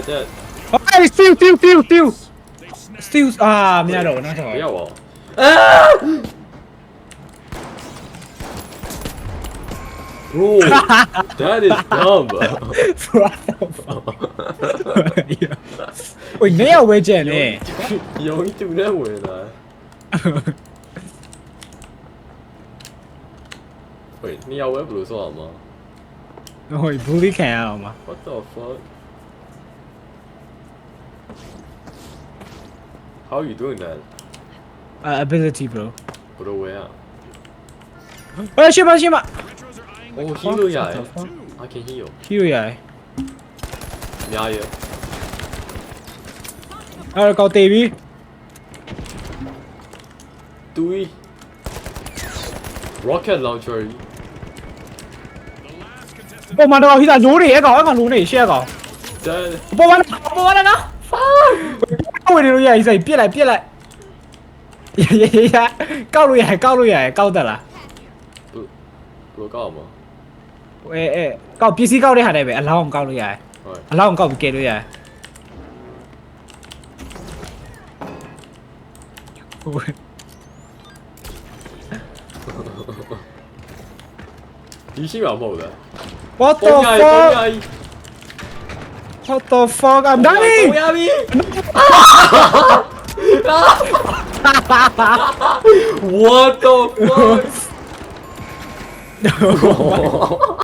Dead. 哎 still 啊မရတော့ဘူးနော်ဆော不要哦。啊 Bro, that is dumb. 喂你要为这呢有一丢那回来。喂，你要我不如说好吗喂bully 看ရအောင်မ ？What the fuck? How are you doing that? ability bro 不都way out. 哎ရှင်းပါ Oh, heal 呀 I can heal. hero ရ များရ အဲ့ကောက်တေးပြီ တွေး Rocket launcher ပေါ်မှာတော့ဟိတာလိုးနေအဲ့ကောင်လိုးနေရှေ့ကောင် Dead. ပေါ်မှာနော်ဝယ်လို့ရည်စိပြစ်လိုက်ရကောက်လို့ရကောက်တတ်လား 不搞吗？ ကောက်ပစ္စည်းကောက်တဲ့ဟာတွေပဲအလောင်းကောက်လို့ရတယ် ဟုတ် အလောင်းကောက်ပြီးကဲလို့ရတယ်ဟုတ် ဒီရှိမှာမဟုတ်လား What the fuck What the fuck I'm dying ရပြီ What the fuck